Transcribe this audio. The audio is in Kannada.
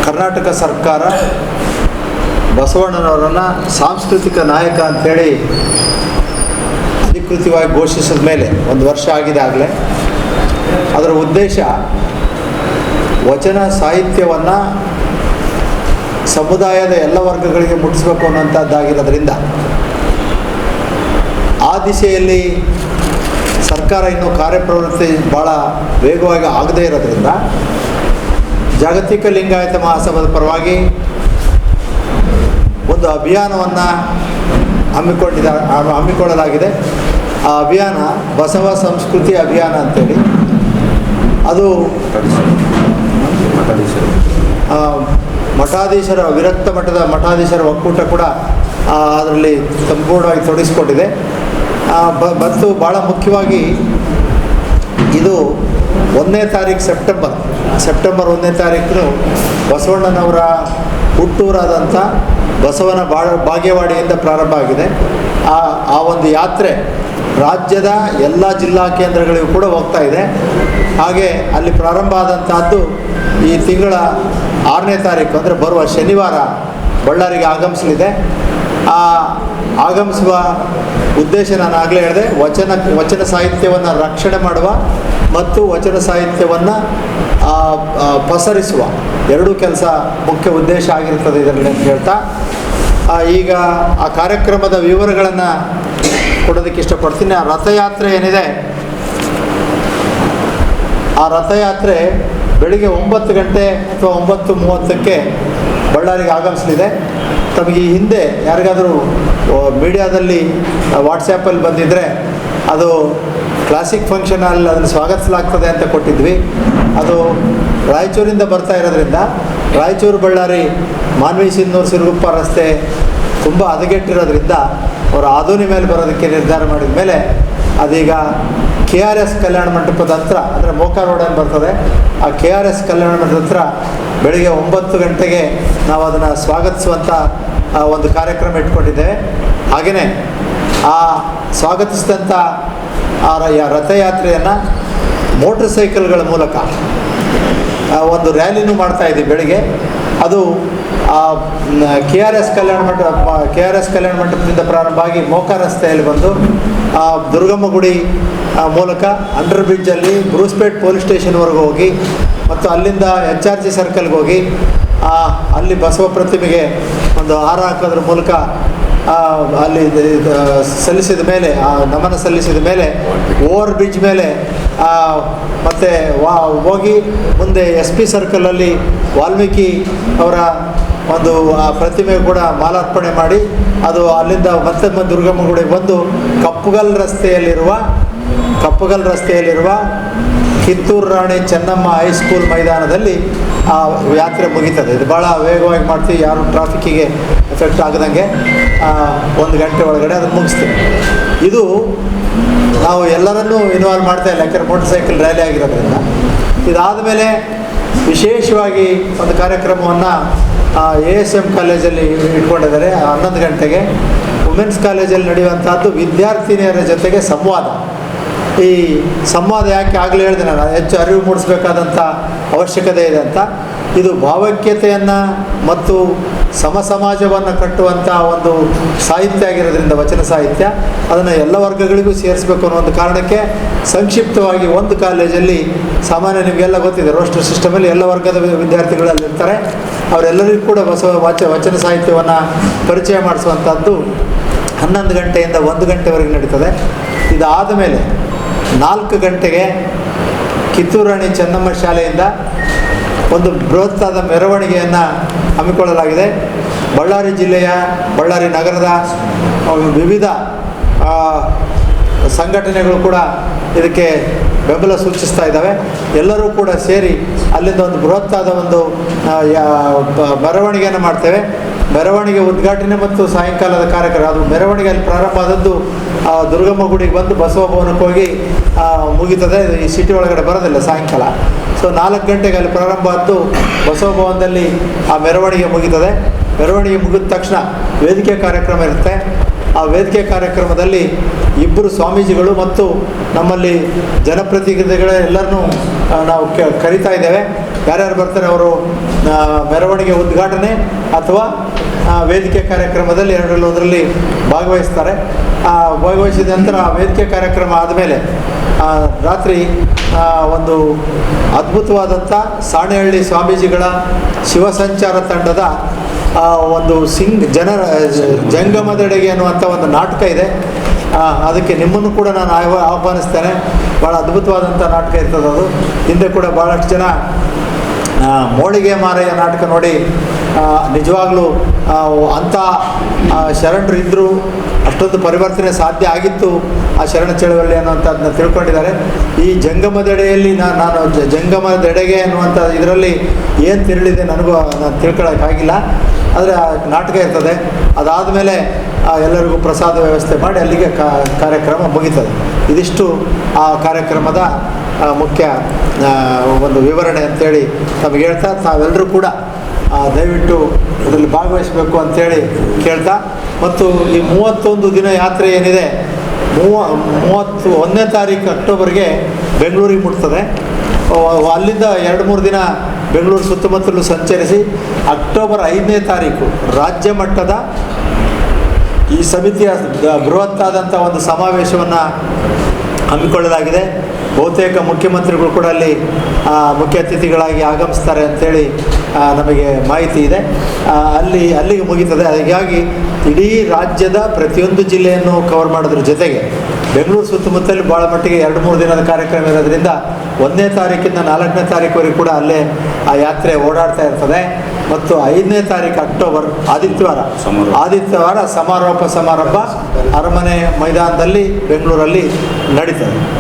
ಕರ್ನಾಟಕ ಸರ್ಕಾರ ಬಸವಣ್ಣನವರನ್ನು ಸಾಂಸ್ಕೃತಿಕ ನಾಯಕ ಅಂಥೇಳಿ ಅಧಿಕೃತವಾಗಿ ಘೋಷಿಸಿದ ಮೇಲೆ 1 ವರ್ಷ ಆಗಿದೆ ಆಗಲೇ. ಅದರ ಉದ್ದೇಶ ವಚನ ಸಾಹಿತ್ಯವನ್ನು ಸಮುದಾಯದ ಎಲ್ಲ ವರ್ಗಗಳಿಗೆ ಮುಟ್ಟಿಸ್ಬೇಕು ಅನ್ನೋಂಥದ್ದಾಗಿರೋದ್ರಿಂದ ಆ ದಿಶೆಯಲ್ಲಿ ಸರ್ಕಾರ ಇನ್ನೂ ಕಾರ್ಯಪ್ರವೃತ್ತಿ ಭಾಳ ವೇಗವಾಗಿ ಆಗದೇ ಇರೋದ್ರಿಂದ ಜಾಗತಿಕ ಲಿಂಗಾಯತ ಮಹಾಸಭಾದ ಪರವಾಗಿ ಒಂದು ಅಭಿಯಾನವನ್ನು ಹಮ್ಮಿಕೊಳ್ಳಲಾಗಿದೆ. ಆ ಅಭಿಯಾನ ಬಸವ ಸಂಸ್ಕೃತಿ ಅಭಿಯಾನ ಅಂತೇಳಿ. ಅದು ಮಠಾಧೀಶರ ವಿರಕ್ತ ಮಠದ ಮಠಾಧೀಶರ ಒಕ್ಕೂಟ ಕೂಡ ಅದರಲ್ಲಿ ಸಂಪೂರ್ಣವಾಗಿ ತೊಡಗಿಸ್ಕೊಂಡಿದೆ. ಮತ್ತು ಭಾಳ ಮುಖ್ಯವಾಗಿ ಇದು 1ನೇ ತಾರೀಕು ಸೆಪ್ಟೆಂಬರ್ 1ನೇ ತಾರೀಕು ಬಸವಣ್ಣನವರ ಹುಟ್ಟೂರಾದಂಥ ಬಸವನ ಬಾಗೇವಾಡಿಯಿಂದ ಪ್ರಾರಂಭ ಆಗಿದೆ. ಆ ಒಂದು ಯಾತ್ರೆ ರಾಜ್ಯದ ಎಲ್ಲ ಜಿಲ್ಲಾ ಕೇಂದ್ರಗಳಿಗೂ ಕೂಡ ಹೋಗ್ತಾ ಇದೆ. ಹಾಗೆ ಅಲ್ಲಿ ಪ್ರಾರಂಭ ಆದಂತಹದ್ದು ಈ ತಿಂಗಳ 6ನೇ ತಾರೀಕು ಅಂದರೆ ಬರುವ ಶನಿವಾರ ಬಳ್ಳಾರಿಗೆ ಆಗಮಿಸಲಿದೆ. ಆ ಆಗಮಿಸುವ ಉದ್ದೇಶ ನಾನು ಆಗಲೇ ಹೇಳಿದೆ, ವಚನ ಸಾಹಿತ್ಯವನ್ನು ರಕ್ಷಣೆ ಮಾಡುವ ಮತ್ತು ವಚನ ಸಾಹಿತ್ಯವನ್ನು ಪಸರಿಸುವ ಎರಡೂ ಕೆಲಸ ಮುಖ್ಯ ಉದ್ದೇಶ ಆಗಿರ್ತದೆ ಇದರಲ್ಲಿ ಅಂತ ಹೇಳ್ತಾ, ಈಗ ಆ ಕಾರ್ಯಕ್ರಮದ ವಿವರಗಳನ್ನು ಕೊಡೋದಕ್ಕೆ ಇಷ್ಟಪಡ್ತೀನಿ. ಆ ರಥಯಾತ್ರೆ ಏನಿದೆ, ಆ ರಥಯಾತ್ರೆ ಬೆಳಿಗ್ಗೆ 9 ಗಂಟೆ ಅಥವಾ 9:30ಕ್ಕೆ ಬಳ್ಳಾರಿಗೆ ಆಗಮಿಸಲಿದೆ. ತಮಗೆ ಈ ಹಿಂದೆ ಯಾರಿಗಾದರೂ ಮೀಡಿಯಾದಲ್ಲಿ ವಾಟ್ಸ್ಯಾಪಲ್ಲಿ ಬಂದಿದ್ದರೆ ಅದು ಕ್ಲಾಸಿಕ್ ಫಂಕ್ಷನ್ ಅಲ್ಲಿ ಅದನ್ನು ಸ್ವಾಗತಿಸಲಾಗ್ತದೆ ಅಂತ ಕೊಟ್ಟಿದ್ವಿ. ಅದು ರಾಯಚೂರಿಂದ ಬರ್ತಾ ಇರೋದ್ರಿಂದ ರಾಯಚೂರು ಬಳ್ಳಾರಿ ಮಾನ್ವಿ ಸಿನ್ನೂರು ಸಿರುಗುಪ್ಪ ರಸ್ತೆ ತುಂಬ ಹದಗೆಟ್ಟಿರೋದ್ರಿಂದ ಅವರು ಆದೋನಿ ಮೇಲೆ ಬರೋದಕ್ಕೆ ನಿರ್ಧಾರ ಮಾಡಿದ ಮೇಲೆ ಅದೀಗ KRS ಕಲ್ಯಾಣ ಮಂಟಪದ ಹತ್ರ, ಅಂದರೆ ಮೋಕ ರೋಡ್ ಏನು ಬರ್ತದೆ, ಆ KRS ಕಲ್ಯಾಣ ಮಂಟಪದ ಹತ್ರ ಬೆಳಿಗ್ಗೆ 9 ಗಂಟೆಗೆ ನಾವು ಅದನ್ನು ಸ್ವಾಗತಿಸುವಂಥ ಒಂದು ಕಾರ್ಯಕ್ರಮ ಇಟ್ಕೊಂಡಿದ್ದೇವೆ. ಹಾಗೆಯೇ ಆ ಸ್ವಾಗತಿಸಿದಂಥ ಆ ರಥಯಾತ್ರೆಯನ್ನು ಮೋಟ್ರ್ ಸೈಕಲ್ಗಳ ಮೂಲಕ ಒಂದು ರ್ಯಾಲಿನೂ ಮಾಡ್ತಾಯಿದ್ದೀವಿ ಬೆಳಿಗ್ಗೆ. ಅದು KRS ಕಲ್ಯಾಣ ಮಂಟಪದಿಂದ ಪ್ರಾರಂಭ ಆಗಿ ಮೋಕ ರಸ್ತೆಯಲ್ಲಿ ಬಂದು ದುರ್ಗಮ್ಮ ಗುಡಿ ಮೂಲಕ ಅಂಡರ್ ಬ್ರಿಡ್ಜಲ್ಲಿ ಬ್ರೂಸ್ಪೇಟ್ ಪೊಲೀಸ್ ಸ್ಟೇಷನ್ವರೆಗೂ ಹೋಗಿ ಮತ್ತು ಅಲ್ಲಿಂದ HRG ಸರ್ಕಲ್ಗೆ ಹೋಗಿ ಅಲ್ಲಿ ಬಸವ ಪ್ರತಿಮೆಗೆ ಒಂದು ಹಾರ ಹಾಕೋದ್ರ ಮೂಲಕ ಅಲ್ಲಿ ಸಲ್ಲಿಸಿದ ಮೇಲೆ ನಮನ ಸಲ್ಲಿಸಿದ ಮೇಲೆ ಓವರ್ ಬ್ರಿಡ್ಜ್ ಮೇಲೆ ಮತ್ತು ಹೋಗಿ ಮುಂದೆ SP ಸರ್ಕಲಲ್ಲಿ ವಾಲ್ಮೀಕಿ ಅವರ ಒಂದು ಪ್ರತಿಮೆ ಕೂಡ ಮಾಲಾರ್ಪಣೆ ಮಾಡಿ ಅದು ಅಲ್ಲಿಂದ ಮತ್ತೆ ದುರ್ಗಮ್ಮ ಗುಡಿಗೆ ಬಂದು ಕಪ್ಪುಗಲ್ ರಸ್ತೆಯಲ್ಲಿರುವ ಕಿತ್ತೂರು ರಾಣಿ ಚೆನ್ನಮ್ಮ ಹೈಸ್ಕೂಲ್ ಮೈದಾನದಲ್ಲಿ ಆ ಯಾತ್ರೆ ಮುಗೀತದೆ. ಇದು ಭಾಳ ವೇಗವಾಗಿ ಮಾಡ್ತೀವಿ, ಯಾರು ಟ್ರಾಫಿಕ್ಕಿಗೆ ಎಫೆಕ್ಟ್ ಆಗದಂಗೆ 1 ಗಂಟೆ ಒಳಗಡೆ ಅದನ್ನು ಮುಗಿಸ್ತೀವಿ. ಇದು ನಾವು ಎಲ್ಲರನ್ನೂ ಇನ್ವಾಲ್ವ್ ಮಾಡ್ತಾ ಇಲ್ಲ, ಯಾಕಂದರೆ ಮೋಟರ್ ಸೈಕಲ್ ರ್ಯಾಲಿ ಆಗಿರೋದ್ರಿಂದ. ಇದಾದ ಮೇಲೆ ವಿಶೇಷವಾಗಿ ಒಂದು ಕಾರ್ಯಕ್ರಮವನ್ನು ASM ಕಾಲೇಜಲ್ಲಿ ಇಟ್ಕೊಂಡಿದ್ದಾರೆ. 11 ಗಂಟೆಗೆ ವುಮೆನ್ಸ್ ಕಾಲೇಜಲ್ಲಿ ನಡೆಯುವಂಥದ್ದು ವಿದ್ಯಾರ್ಥಿನಿಯರ ಜೊತೆಗೆ ಸಂವಾದ. ಈ ಸಂವಾದ ಯಾಕೆ ಆಗಲೇ ಹೇಳಿದೆ ನಾನು, ಹೆಚ್ಚು ಅರಿವು ಮೂಡಿಸಬೇಕಾದಂಥ ಅವಶ್ಯಕತೆ ಇದೆ ಅಂತ. ಇದು ಭಾವೈಕ್ಯತೆಯನ್ನು ಮತ್ತು ಸಮಾಜವನ್ನು ಕಟ್ಟುವಂಥ ಒಂದು ಸಾಹಿತ್ಯ ಆಗಿರೋದ್ರಿಂದ, ವಚನ ಸಾಹಿತ್ಯ, ಅದನ್ನು ಎಲ್ಲ ವರ್ಗಗಳಿಗೂ ಸೇರಿಸಬೇಕು ಅನ್ನೋ ಒಂದು ಕಾರಣಕ್ಕೆ ಸಂಕ್ಷಿಪ್ತವಾಗಿ ಒಂದು ಕಾಲೇಜಲ್ಲಿ ಸಾಮಾನ್ಯ ನಿಮಗೆಲ್ಲ ಗೊತ್ತಿದೆ, ರೋಸ್ಟರ್ ಸಿಸ್ಟಮಲ್ಲಿ ಎಲ್ಲ ವರ್ಗದ ವಿದ್ಯಾರ್ಥಿಗಳಲ್ಲಿರ್ತಾರೆ. ಅವರೆಲ್ಲರಿಗೂ ಕೂಡ ವಚನ ಸಾಹಿತ್ಯವನ್ನು ಪರಿಚಯ ಮಾಡಿಸುವಂಥದ್ದು 11 ಗಂಟೆಯಿಂದ 1 ಗಂಟೆವರೆಗೆ ನಡೀತದೆ. ಇದಾದ ಮೇಲೆ 4 ಗಂಟೆಗೆ ಕಿತ್ತೂರು ರಾಣಿ ಚೆನ್ನಮ್ಮ ಶಾಲೆಯಿಂದ ಒಂದು ಬೃಹತ್ತಾದ ಮೆರವಣಿಗೆಯನ್ನು ಹಮ್ಮಿಕೊಳ್ಳಲಾಗಿದೆ. ಬಳ್ಳಾರಿ ಜಿಲ್ಲೆಯ, ಬಳ್ಳಾರಿ ನಗರದ ವಿವಿಧ ಸಂಘಟನೆಗಳು ಕೂಡ ಇದಕ್ಕೆ ಬೆಂಬಲ ಸೂಚಿಸ್ತಾ ಇದ್ದಾವೆ. ಎಲ್ಲರೂ ಕೂಡ ಸೇರಿ ಅಲ್ಲಿಂದ ಒಂದು ಬೃಹತ್ತಾದ ಒಂದು ಮೆರವಣಿಗೆಯನ್ನು ಮಾಡ್ತೇವೆ. ಮೆರವಣಿಗೆ ಉದ್ಘಾಟನೆ ಮತ್ತು ಸಾಯಂಕಾಲದ ಕಾರ್ಯಕ್ರಮ. ಅದು ಮೆರವಣಿಗೆ ಅಲ್ಲಿ ಪ್ರಾರಂಭ ಆದದ್ದು ದುರ್ಗಮ್ಮ ಗುಡಿಗೆ ಬಂದು ಬಸವ ಭವನಕ್ಕೆ ಹೋಗಿ ಮುಗೀತದೆ. ಈ ಸಿಟಿ ಒಳಗಡೆ ಬರೋದಿಲ್ಲ ಸಾಯಂಕಾಲ. ಸೊ 4 ಗಂಟೆಗೆ ಅಲ್ಲಿ ಪ್ರಾರಂಭ ಆದ್ದು ಬಸವ ಭವನದಲ್ಲಿ ಆ ಮೆರವಣಿಗೆ ಮುಗೀತದೆ. ಮೆರವಣಿಗೆ ಮುಗಿದ ತಕ್ಷಣ ವೇದಿಕೆ ಕಾರ್ಯಕ್ರಮ ಇರುತ್ತೆ. ಆ ವೇದಿಕೆ ಕಾರ್ಯಕ್ರಮದಲ್ಲಿ ಇಬ್ಬರು ಸ್ವಾಮೀಜಿಗಳು ಮತ್ತು ನಮ್ಮಲ್ಲಿ ಜನಪ್ರತಿನಿಧಿಗಳೆಲ್ಲರನ್ನೂ ನಾವು ಕರಿತಾ ಇದ್ದೇವೆ. ಯಾರ್ಯಾರು ಬರ್ತಾರೆ ಅವರು ಮೆರವಣಿಗೆ ಉದ್ಘಾಟನೆ ಅಥವಾ ವೇದಿಕೆ ಕಾರ್ಯಕ್ರಮದಲ್ಲಿ ಎರಡರಲ್ಲಿ ಒಂದರಲ್ಲಿ ಭಾಗವಹಿಸ್ತಾರೆ. ಭಾಗವಹಿಸಿದ ನಂತರ ವೇದಿಕೆ ಕಾರ್ಯಕ್ರಮ ಆದಮೇಲೆ ರಾತ್ರಿ ಒಂದು ಅದ್ಭುತವಾದಂಥ ಸಾಣೆಹಳ್ಳಿ ಸ್ವಾಮೀಜಿಗಳ ಶಿವಸಂಚಾರ ತಂಡದ ಒಂದು ಜಂಗಮದೆಡೆಗೆ ಅನ್ನುವಂಥ ಒಂದು ನಾಟಕ ಇದೆ. ಅದಕ್ಕೆ ನಿಮ್ಮನ್ನು ಕೂಡ ನಾನು ಆಹ್ವಾನಿಸ್ತೇನೆ. ಭಾಳ ಅದ್ಭುತವಾದಂಥ ನಾಟಕ ಇರ್ತದೆ ಅದು. ಹಿಂದೆ ಕೂಡ ಭಾಳಷ್ಟು ಜನ ಮೋಳಿಗೆ ಮಾರೆಯ ನಾಟಕ ನೋಡಿ ನಿಜವಾಗ್ಲೂ ಅಂಥ ಶರಣರು ಇದ್ದರು, ಅಷ್ಟೊಂದು ಪರಿವರ್ತನೆ ಸಾಧ್ಯ ಆಗಿತ್ತು ಆ ಶರಣ ಚಳವಳಿ ಅನ್ನುವಂಥದ್ದನ್ನ ತಿಳ್ಕೊಂಡಿದ್ದಾರೆ. ಈ ಜಂಗಮದೆಡೆಯಲ್ಲಿ ನಾನು ಜಂಗಮದೆಡೆಗೆ ಅನ್ನುವಂಥ ಇದರಲ್ಲಿ ಏನು ತಿರುಳಿದೆ ನಾನು ತಿಳ್ಕೊಳ್ಳೋಕ್ಕಾಗಿಲ್ಲ. ಆದರೆ ಆ ನಾಟಕ ಇರ್ತದೆ. ಅದಾದಮೇಲೆ ಎಲ್ಲರಿಗೂ ಪ್ರಸಾದ ವ್ಯವಸ್ಥೆ ಮಾಡಿ ಅಲ್ಲಿಗೆ ಕಾರ್ಯಕ್ರಮ ಮುಗೀತದೆ. ಇದಿಷ್ಟು ಆ ಕಾರ್ಯಕ್ರಮದ ಮುಖ್ಯ ಒಂದು ವಿವರಣೆ ಅಂತೇಳಿ ನಮಗೆ ಹೇಳ್ತಾ, ತಾವೆಲ್ಲರೂ ಕೂಡ ದಯವಿಟ್ಟು ಅದರಲ್ಲಿ ಭಾಗವಹಿಸಬೇಕು ಅಂಥೇಳಿ ಕೇಳ್ತಾ, ಮತ್ತು ಈ 31 ದಿನ ಯಾತ್ರೆ ಏನಿದೆ 31ನೇ ತಾರೀಕು ಅಕ್ಟೋಬರ್ಗೆ ಬೆಂಗಳೂರಿಗೆ ಮುಟ್ತದೆ. ಅಲ್ಲಿಂದ 2-3 ದಿನ ಬೆಂಗಳೂರು ಸುತ್ತಮುತ್ತಲೂ ಸಂಚರಿಸಿ ಅಕ್ಟೋಬರ್ 5ನೇ ತಾರೀಕು ರಾಜ್ಯ ಮಟ್ಟದ ಈ ಸಮಿತಿಯ ಬೃಹತ್ತಾದಂಥ ಒಂದು ಸಮಾವೇಶವನ್ನು ಹಮ್ಮಿಕೊಳ್ಳಲಾಗಿದೆ. ಬಹುತೇಕ ಮುಖ್ಯಮಂತ್ರಿಗಳು ಕೂಡ ಅಲ್ಲಿ ಮುಖ್ಯ ಅತಿಥಿಗಳಾಗಿ ಆಗಮಿಸ್ತಾರೆ ಅಂಥೇಳಿ ನಮಗೆ ಮಾಹಿತಿ ಇದೆ. ಅಲ್ಲಿಗೆ ಮುಗೀತದೆ. ಹಾಗಾಗಿ ಇಡೀ ರಾಜ್ಯದ ಪ್ರತಿಯೊಂದು ಜಿಲ್ಲೆಯನ್ನು ಕವರ್ ಮಾಡೋದ್ರ ಜೊತೆಗೆ ಬೆಂಗಳೂರು ಸುತ್ತಮುತ್ತಲು ಭಾಳ ಮಟ್ಟಿಗೆ 2-3 ದಿನದ ಕಾರ್ಯಕ್ರಮ ಇರೋದ್ರಿಂದ 1ನೇ ತಾರೀಕಿಂದ 4ನೇ ತಾರೀಕುವರೆಗೂ ಕೂಡ ಅಲ್ಲೇ ಆ ಯಾತ್ರೆ ಓಡಾಡ್ತಾ ಇರ್ತದೆ. ಮತ್ತು 5ನೇ ತಾರೀಕು ಅಕ್ಟೋಬರ್ ಆದಿತ್ಯವಾರ ಸಮಾರೋಪ ಸಮಾರಂಭ ಅರಮನೆ ಮೈದಾನದಲ್ಲಿ ಬೆಂಗಳೂರಲ್ಲಿ ನಡೀತದೆ.